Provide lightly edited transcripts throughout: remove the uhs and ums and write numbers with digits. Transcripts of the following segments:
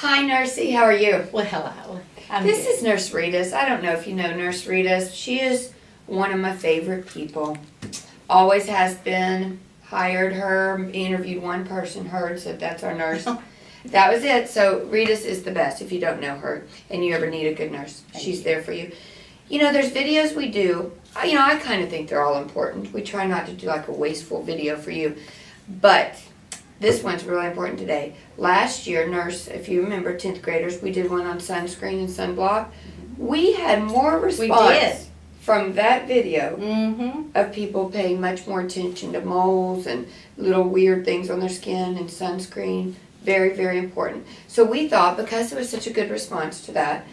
Hi, Nursey. How are you? Well, hello. This is Nurse Ritas. I don't know if you know Nurse Ritas. She is one of my favorite people. Always has been. Hired her, interviewed one person, heard, said that's our nurse. That was it. So Ritas is the best if you don't know her and you ever need a good nurse. She's there for you. You know, there's videos we do. I kind of think they're all important. We try not to do like a wasteful video for you. But this one's really important today. Last year, nurse, if you remember, 10th graders, we did one on sunscreen and sunblock. We had more response from that video of people paying much more attention to moles and little weird things on their skin and sunscreen. Very, very important. So we thought, because there was such a good response to that,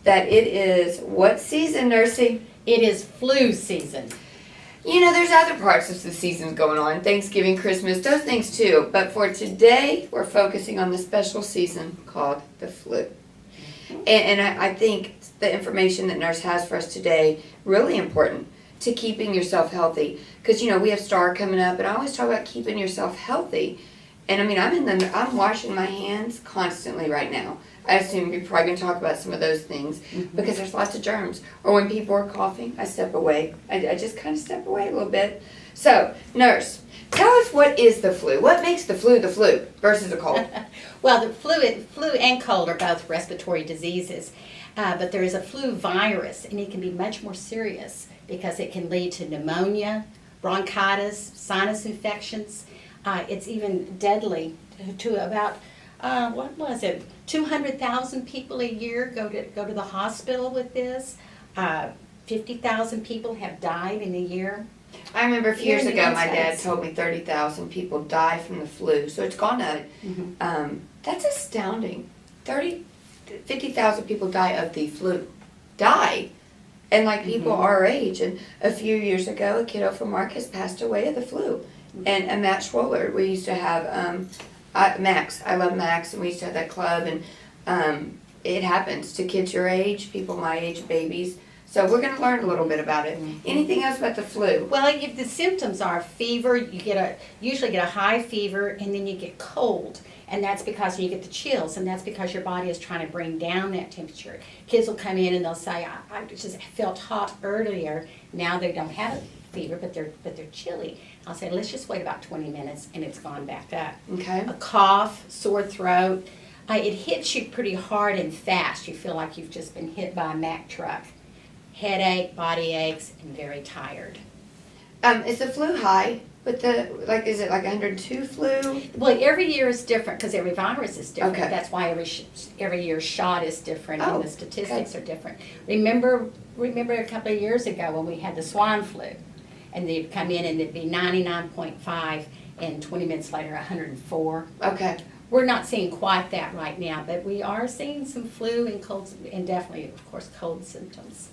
that it is what season, Nursey? It is flu season. You know, there's other parts of the season going on. Thanksgiving, Christmas, those things too. But for today, we're focusing on the special season called the flu. And I think the information that Nurse has for us today really important to keeping yourself healthy. Because, you know, we have STAR coming up, and I always talk about keeping yourself healthy. And I mean, I'm washing my hands constantly right now. I assume you're probably going to talk about some of those things because there's lots of germs. Or when people are coughing, I step away. I just kind of step away a little bit. So, Nurse, tell us, what is the flu? What makes the flu versus a cold? Well, the flu and cold are both respiratory diseases, but there is a flu virus, and it can be much more serious because it can lead to pneumonia, bronchitis, sinus infections. It's even deadly to about 200,000 people a year go to the hospital with this. 50,000 people have died in a year. I remember a few years ago, my dad told me 30,000 people die from the flu. So it's gone up. That's astounding. 50,000 people die of the flu. Die. And like people our age. And a few years ago, a kiddo from Marcus passed away of the flu. And Matt Schwoller, we used to have Max. I love Max, and we used to have that club. And it happens to kids your age, people my age, babies. So we're going to learn a little bit about it. Anything else about the flu? Well, the symptoms are fever. You usually get a high fever, and then you get cold. And that's because you get the chills, and that's because your body is trying to bring down that temperature. Kids will come in and they'll say, I just felt hot earlier. Now they don't have a fever, but they're chilly. I'll say, let's just wait about 20 minutes, and it's gone back up. Okay. A cough, sore throat. It hits you pretty hard and fast. You feel like you've just been hit by a Mack truck. Headache, body aches, and very tired. Is the flu high? With is it like 102 flu? Well, every year is different because every virus is different. Okay. That's why every year's shot is different and the statistics are different. Remember a couple of years ago when we had the swine flu, and they'd come in and it'd be 99.5, and 20 minutes later 104. Okay. We're not seeing quite that right now, but we are seeing some flu and colds, and definitely, of course, cold symptoms.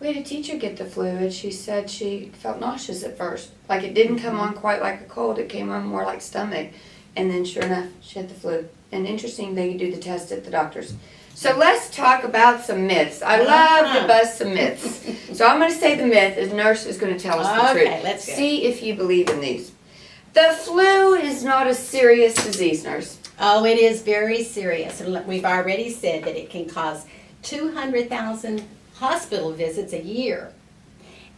We had a teacher get the flu, and she said she felt nauseous at first. Like it didn't come on quite like a cold, it came on more like stomach. And then sure enough, she had the flu. And interesting, they do the test at the doctor's. So let's talk about some myths. I love to bust some myths. So I'm going to say the myth, as Nurse is going to tell us the truth. Okay, let's go. See if you believe in these. The flu is not a serious disease, Nurse. Oh, it is very serious. And we've already said that it can cause 200,000 hospital visits a year,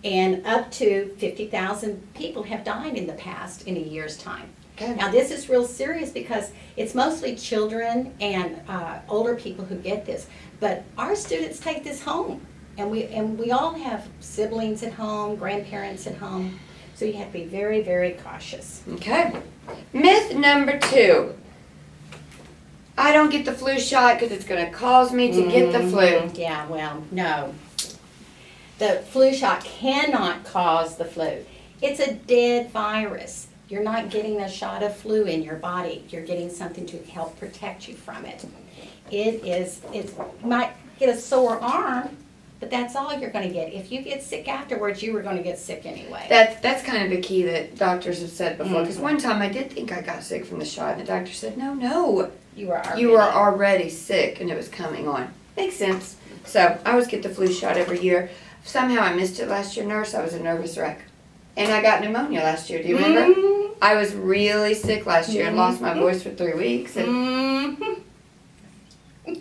and up to 50,000 people have died in the past in a year's time. Okay. Now this is real serious because it's mostly children and older people who get this, but our students take this home, and we all have siblings at home, grandparents at home, so you have to be very, very cautious. Okay. Myth number 2. I don't get the flu shot because it's going to cause me to get the flu. Yeah, well, no. The flu shot cannot cause the flu. It's a dead virus. You're not getting a shot of flu in your body. You're getting something to help protect you from it. You might get a sore arm, but that's all you're going to get. If you get sick afterwards, you were going to get sick anyway. That's kind of the key that doctors have said before. Because one time I did think I got sick from the shot, and the doctor said, no. You were already sick, and it was coming on. Makes sense. So I always get the flu shot every year. Somehow I missed it last year, Nurse. I was a nervous wreck. And I got pneumonia last year. Do you remember? I was really sick last year and lost my voice for 3 weeks. And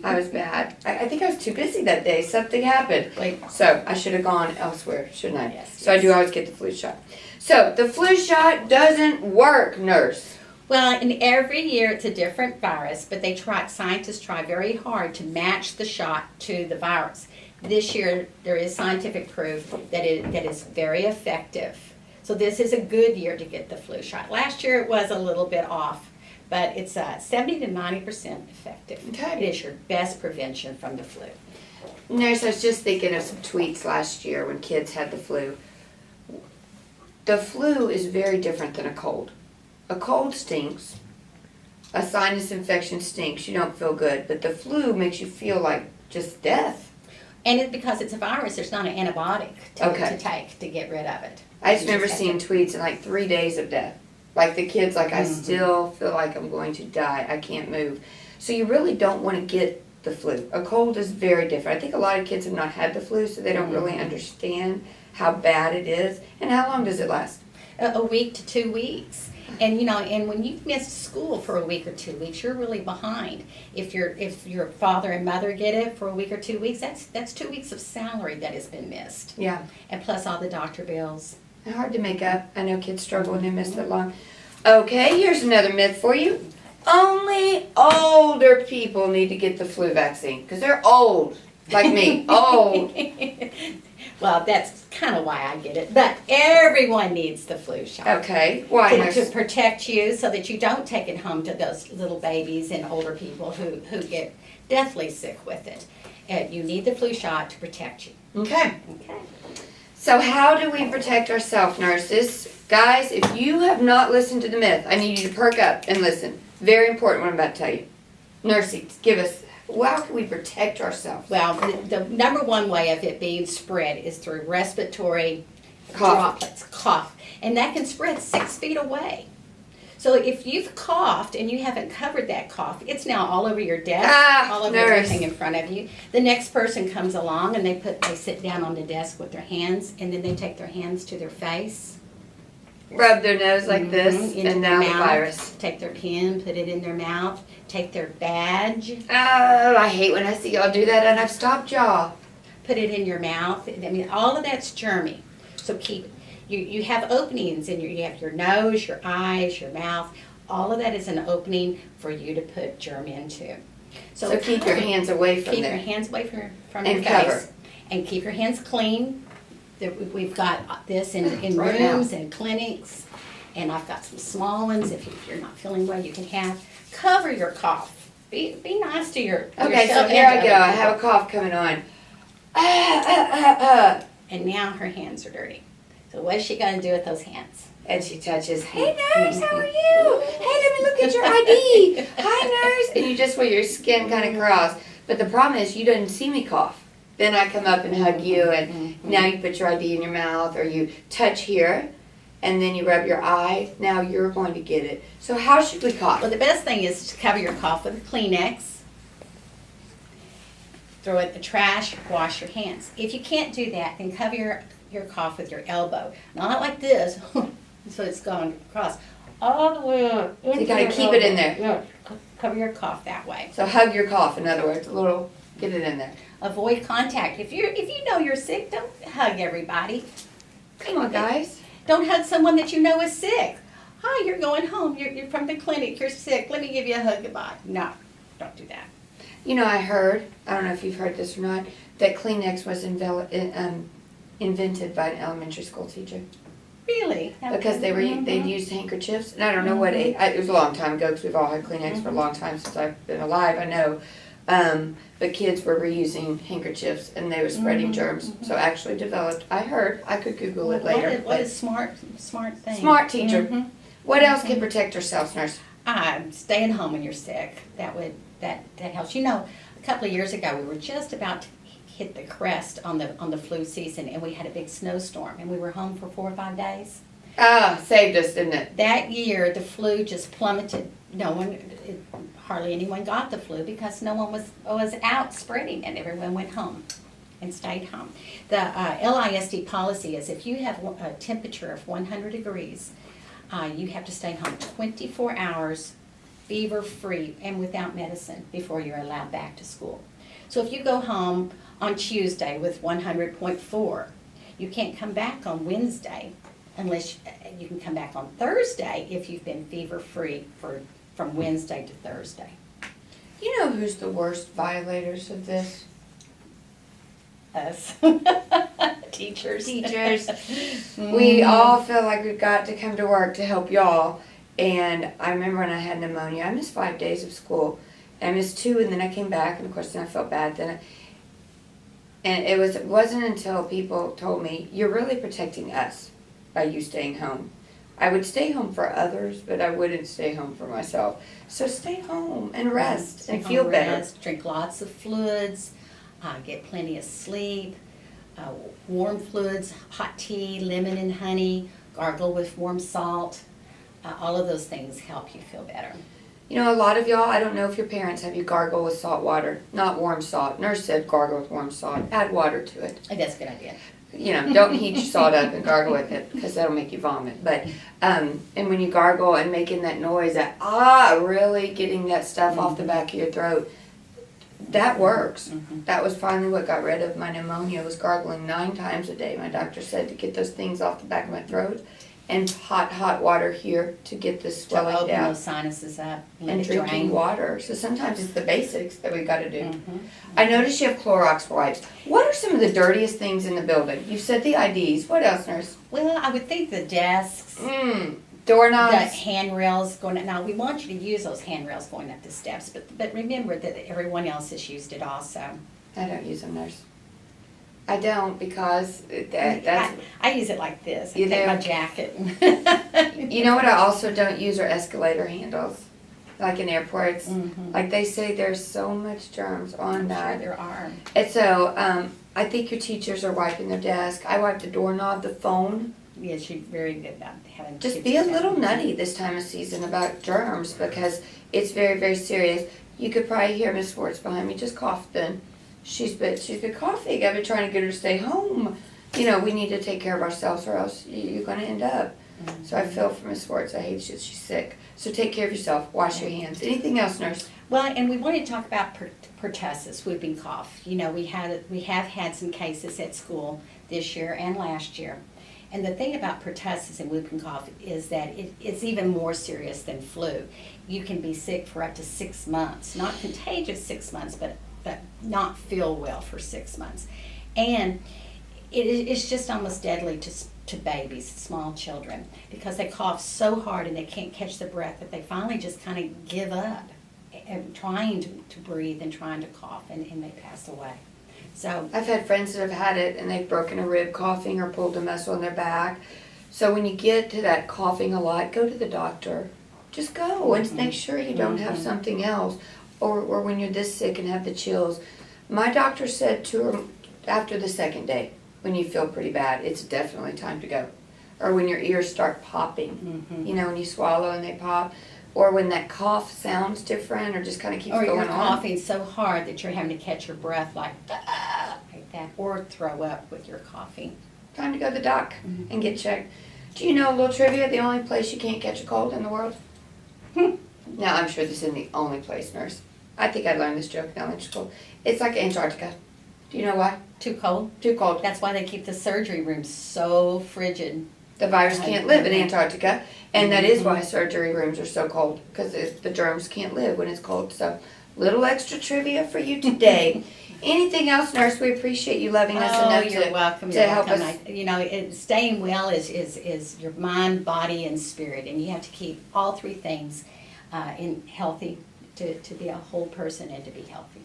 I was bad. I think I was too busy that day. Something happened. Like, So I should have gone elsewhere, shouldn't I? Yes, So I do yes. always get the flu shot. So the flu shot doesn't work, nurse. well, and every year it's a different virus, but scientists try very hard to match the shot to the virus. This year, there is scientific proof that that is very effective. So this is a good year to get the flu shot. Last year it was a little bit off, but it's 70 to 90% effective. Okay. It is your best prevention from the flu. Nurse, I was just thinking of some tweets last year when kids had the flu. The flu is very different than a cold. A cold stinks. A sinus infection stinks. You don't feel good. But the flu makes you feel like just death. And it's because it's a virus, there's not an antibiotic Okay. to take to get rid of it. I just You remember have seeing to- tweets in like 3 days of death. Like the kids, like, I Mhm. still feel like I'm going to die. I can't move. So you really don't want to get the flu. A cold is very different. I think a lot of kids have not had the flu, so they don't really Mhm. understand how bad it is. And how long does it last? A week to 2 weeks. And and when you've missed school for a week or 2 weeks, you're really behind. If your father and mother get it for a week or 2 weeks, that's 2 weeks of salary that has been missed. Yeah. And plus all the doctor bills. Hard to make up. I know kids struggle when they miss that long. Okay, here's another myth for you. Only older people need to get the flu vaccine because they're old, like me, old. Well, that's kind of why I get it. But everyone needs the flu shot. Okay, why? To protect you so that you don't take it home to those little babies and older people who get deathly sick with it. You need the flu shot to protect you. Okay. Okay. So how do we protect ourselves, nurses? Guys, if you have not listened to the myth, I need you to perk up and listen. Very important what I'm about to tell you. Nurses, give us, how can we protect ourselves? Well, the number one way of it being spread is through respiratory Cough. droplets, cough. And that can spread 6 feet away. So if you've coughed and you haven't covered that cough, it's now all over your desk, all over nurse. everything in front of you. The next person comes along and they sit down on the desk with their hands, and then they take their hands to their face. Rub their nose like this, into and their now the mouth, virus. Take their pen, put it in their mouth, take their badge, Oh, I hate when I see y'all do that, and I've stopped y'all. put it in your mouth. I mean, all of that's germy. So you have openings in you have your nose, your eyes, your mouth. All of that is an opening for you to put germ into. So keep your hands away from Keep there. your hands away from And your cover. face. And keep your hands clean. We've got this in Right now. rooms and clinics. And I've got some small ones. If you're not feeling well, you can have. Cover your cough. Be nice to your Okay, so yourself here I and go. other I have a people. cough coming on. Ah. And now her hands are dirty. So what's she going to do with those hands? And she touches, hey nurse, how are you? Hey, let me look at your ID. Hi nurse. And you just wear your skin kind of crossed. But the problem is you didn't see me cough. Then I come up and hug you, and now you put your ID in your mouth, or you touch here, and then you rub your eye. Now you're going to get it. So how should we cough? Well, the best thing is to cover your cough with a Kleenex. Throw it in the trash, wash your hands. If you can't do that, then cover your cough with your elbow. Not like this, so it's going across. All the way up. So you gotta keep it in there. Yeah, cover your cough that way. So hug your cough, in other words, a little, get it in there. Avoid contact. If you know you're sick, don't hug everybody. Come on, guys. Don't hug someone that you know is sick. Hi, you're going home. You're from the clinic. You're sick. Let me give you a hug goodbye. No, don't do that. You know, I heard, I don't know if you've heard this or not, that Kleenex was invented by an elementary school teacher. Really? Because they'd used handkerchiefs, and I don't know what age, it was a long time ago, because we've all had Kleenex for a long time since I've been alive, I know. But kids were reusing handkerchiefs, and they were spreading germs, so actually developed, I heard, I could Google it later. What but is smart thing? Smart teacher. Mhm. What else can protect ourselves, nurse? Staying home when you're sick. That helps. You know, a couple of years ago, we were just about to hit the crest on the flu season, and we had a big snowstorm, and we were home for 4 or 5 days. Saved us, didn't it? That year, the flu just plummeted. Hardly anyone got the flu because no one was out spreading, and everyone went home and stayed home. The LISD policy is if you have a temperature of 100 degrees, you have to stay home 24 hours fever-free and without medicine before you're allowed back to school. So if you go home on Tuesday with 100.4, you can't come back on Wednesday unless you can come back on Thursday if you've been fever-free from Wednesday to Thursday. You know who's the worst violators of this? Us. Teachers. Teachers. We all feel like we've got to come to work to help y'all. And I remember when I had pneumonia, I missed 5 days of school. And I missed 2, and then I came back, and of course then I felt bad. And it wasn't until people told me, you're really protecting us by you staying home. I would stay home for others, but I wouldn't stay home for myself. So stay home and rest and feel better. Rest, drink lots of fluids, get plenty of sleep, warm fluids, hot tea, lemon and honey, gargle with warm salt. All of those things help you feel better. You know, a lot of y'all, I don't know if your parents have you gargle with salt water, not warm salt. Nurse said gargle with warm salt. Add water to it. That's a good idea. You know, don't heat your salt up and gargle with it because that'll make you vomit. But, and when you gargle and making that noise, that really getting that stuff off the back of your throat, that works. Mm-hmm. That was finally what got rid of my pneumonia, was gargling 9 times a day. My doctor said to get those things off the back of my throat, and hot water here to get the To swelling open down. those sinuses up, let And it drinking drain. water. So sometimes it's the basics that we got to do. Mhm. I noticed you have Clorox wipes. What are some of the dirtiest things in the building? You said the IDs. What else, nurse? Well, I would think the desks, the Doorknobs. handrails going up. Now, we want you to use those handrails going up the steps, but remember that everyone else has used it also. I don't use them, nurse. I don't because that's. I use it like this. I You take do? my jacket. You know what I also don't use are escalator handles. Like in airports. Mhm. Like they say there's so much germs on I'm sure that. there are. And so I think your teachers are wiping their desk. I wipe the doorknob, the phone. Yes, you're very good about having Just kids be a do that. little nutty this time of season about germs because it's very, very serious. You could probably hear Miss Schwartz behind me just coughing. She's been coughing. I've been trying to get her to stay home. You know, we need to take care of ourselves or else you're going to end up. Mhm. So I feel for Miss Schwartz. I hate she's sick. So take care of yourself. Wash your hands. Anything else, nurse? Well, and we wanted to talk about pertussis, whooping cough. You know, we have had some cases at school this year and last year. And the thing about pertussis and whooping cough is that it's even more serious than flu. You can be sick for up to 6 months. Not contagious 6 months, but not feel well for 6 months. And it's just almost deadly to babies, small children, because they cough so hard and they can't catch the breath that they finally just kind of give up and trying to breathe and trying to cough, and they pass away. So I've had friends that have had it and they've broken a rib coughing or pulled a muscle in their back. So when you get to that coughing a lot, go to the doctor. Just go and make sure you don't have something else. Or when you're this sick and have the chills. My doctor said to her after the second day, when you feel pretty bad, it's definitely time to go. Or when your ears start popping, you know, when you swallow and they pop. Or when that cough sounds different or just kind of keeps or going you're on. coughing so hard that you're having to catch your breath like that, or throw up with your coughing. Time to go to the doc and get checked. Do you know a little trivia? The only place you can't catch a cold in the world? Now, I'm sure this isn't the only place, nurse. I think I learned this joke in elementary school. It's like Antarctica. Do you know why? Too cold. Too cold. That's why they keep the surgery rooms so frigid. The virus can't live in Antarctica, and that is why surgery rooms are so cold, because the germs can't live when it's cold. So, little extra trivia for you today. Anything else, nurse? We appreciate you loving us enough You're welcome. to You're help welcome. us. Staying well is your mind, body, and spirit, and you have to keep all 3 things in healthy to be a whole person and to be healthy.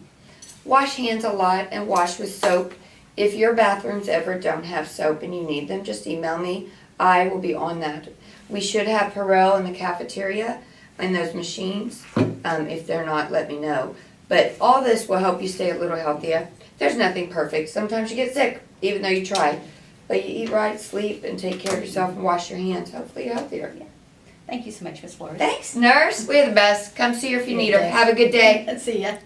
Wash hands a lot and wash with soap. If your bathrooms ever don't have soap and you need them, just email me. I will be on that. We should have Perel in the cafeteria in those machines. If they're not, let me know. But all this will help you stay a little healthier. There's nothing perfect. Sometimes you get sick, even though you try. But you eat right, sleep, and take care of yourself and wash your hands. Hopefully you're healthier. Thank you so much, Miss Flores. Thanks, nurse. We're the best. Come see her if you need her. Have a good day. See ya.